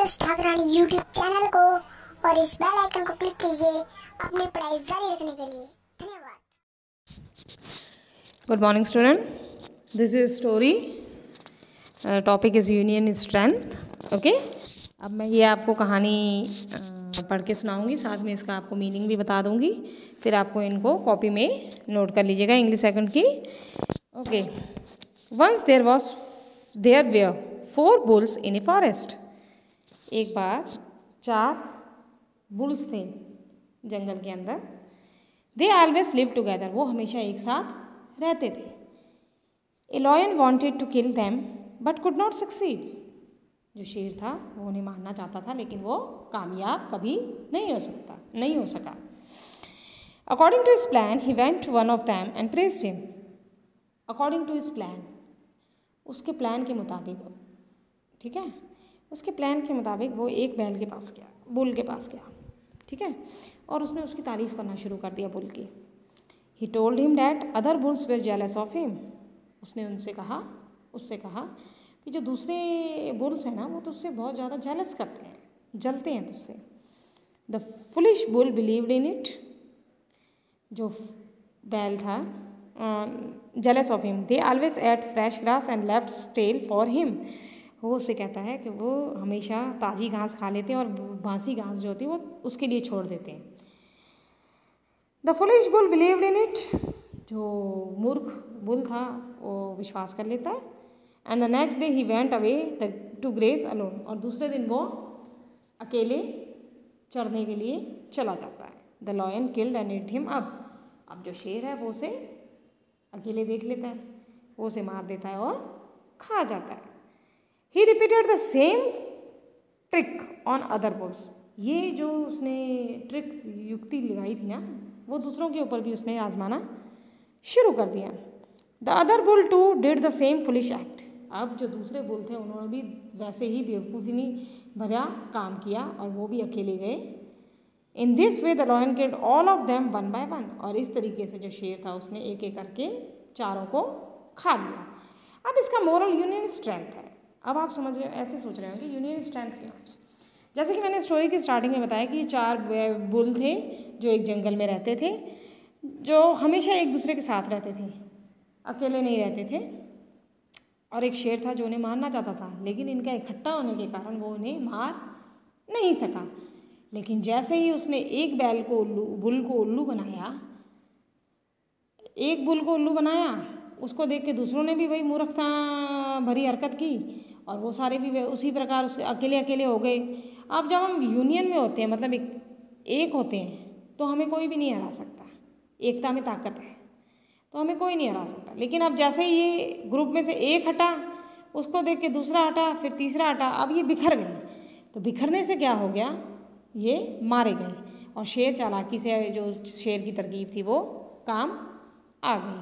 Success Thakrani YouTube channel को और इस बेल आइकन को क्लिक कीजिए अपनी पढ़ाई जारी रखने के लिए। धन्यवाद। Good morning student, this is story, topic is union strength. Okay, अब मैं ये आपको कहानी पढ़ के सुनाऊंगी, साथ में इसका आपको मीनिंग भी बता दूंगी, फिर आपको इनको कॉपी में नोट कर लीजिएगा इंग्लिश सेकंड की। Okay, once there were 4 bulls in a forest. एक बार 4 बुल्स थे जंगल के अंदर। दे ऑलवेज लिव टुगेदर, वो हमेशा एक साथ रहते थे। A lion wanted to kill them but could not succeed. जो शेर था वो उन्हें मारना चाहता था, लेकिन वो कामयाब कभी नहीं हो सका। According to his plan he went to one of them and praised him. According to his plan, उसके प्लान के मुताबिक, ठीक है, उसके प्लान के मुताबिक वो एक बैल के पास गया, बुल के पास गया, ठीक है, और उसने उसकी तारीफ़ करना शुरू कर दिया बुल की। He told him that other bulls were jealous of him. उसने उससे कहा कि जो दूसरे बुल्स हैं ना, वो तुझसे बहुत ज़्यादा जेलस करते हैं, जलते हैं तुझसे। The foolish bull believed in it. जो बैल था jealous of him. They always ate fresh grass and left stale for him. वो उससे कहता है कि वो हमेशा ताज़ी घास खा लेते हैं और बासी घास जो होती है वो उसके लिए छोड़ देते हैं। The foolish bull believed in it. जो मूर्ख बुल था वो विश्वास कर लेता है। And the next day he went away to graze alone. और दूसरे दिन वो अकेले चरने के लिए चला जाता है। The lion killed and ate him. अब जो शेर है वो उसे अकेले देख लेता है, वो उसे मार देता है और खा जाता है। He repeated the same trick on other bulls. ये जो उसने ट्रिक युक्ति लगाई थी ना, वो दूसरों के ऊपर भी उसने आजमाना शुरू कर दिया। The other bull too did the same foolish act. अब जो दूसरे बुल थे उन्होंने भी वैसे ही बेवकूफ़ी भरा काम किया और वो भी अकेले गए। In this way the lion killed all of them one by one. और इस तरीके से जो शेर था उसने एक एक करके चारों को खा लिया। अब इसका मोरल यूनियन स्ट्रेंथ है। अब आप समझ रहे हो, ऐसे सोच रहे हो कि यूनियन स्ट्रेंथ क्या है। जैसे कि मैंने स्टोरी की स्टार्टिंग में बताया कि 4 बुल थे जो एक जंगल में रहते थे, जो हमेशा एक दूसरे के साथ रहते थे, अकेले नहीं रहते थे। और एक शेर था जो उन्हें मारना चाहता था, लेकिन इनका इकट्ठा होने के कारण वो उन्हें मार नहीं सका। लेकिन जैसे ही उसने एक बुल को उल्लू बनाया, एक बुल को उल्लू बनाया, उसको देख के दूसरों ने भी वही मूर्खता भरी हरकत की और वो सारे भी उसी प्रकार उसके अकेले अकेले हो गए। अब जब हम यूनियन में होते हैं, मतलब एक होते हैं, तो हमें कोई भी नहीं हरा सकता। एकता में ताकत है, तो हमें कोई नहीं हरा सकता। लेकिन अब जैसे ये ग्रुप में से एक हटा, उसको देख के दूसरा हटा, फिर तीसरा हटा, अब ये बिखर गए। तो बिखरने से क्या हो गया, ये मारे गए और शेर चालाकी से, जो शेर की तरकीब थी वो काम आ गई।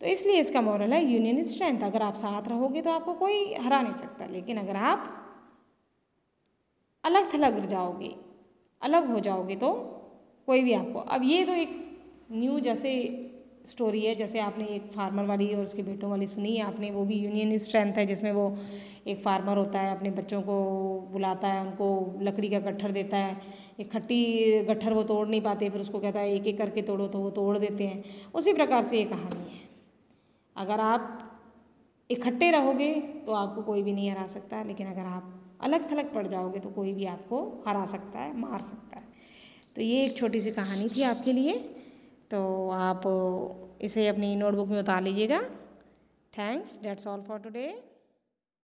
तो इसलिए इसका मॉरल है यूनियन स्ट्रेंथ। अगर आप साथ रहोगे तो आपको कोई हरा नहीं सकता, लेकिन अगर आप अलग थलग जाओगे, अलग हो जाओगे, तो कोई भी आपको। अब ये तो एक न्यू जैसे स्टोरी है, जैसे आपने एक फार्मर वाली और उसके बेटों वाली सुनी है आपने, वो भी यूनियन स्ट्रेंथ है, जिसमें वो एक फार्मर होता है, अपने बच्चों को बुलाता है, उनको लकड़ी का गट्ठर देता है। एक खट्टी गट्ठर वो तोड़ नहीं पाते, फिर उसको कहता है एक एक करके तोड़ो, तो वो तोड़ देते हैं। उसी प्रकार से ये कहानी है। अगर आप इकट्ठे रहोगे तो आपको कोई भी नहीं हरा सकता, लेकिन अगर आप अलग थलग पड़ जाओगे तो कोई भी आपको हरा सकता है, मार सकता है। तो ये एक छोटी सी कहानी थी आपके लिए, तो आप इसे अपनी नोटबुक में उतार लीजिएगा। Thanks, that's all for today.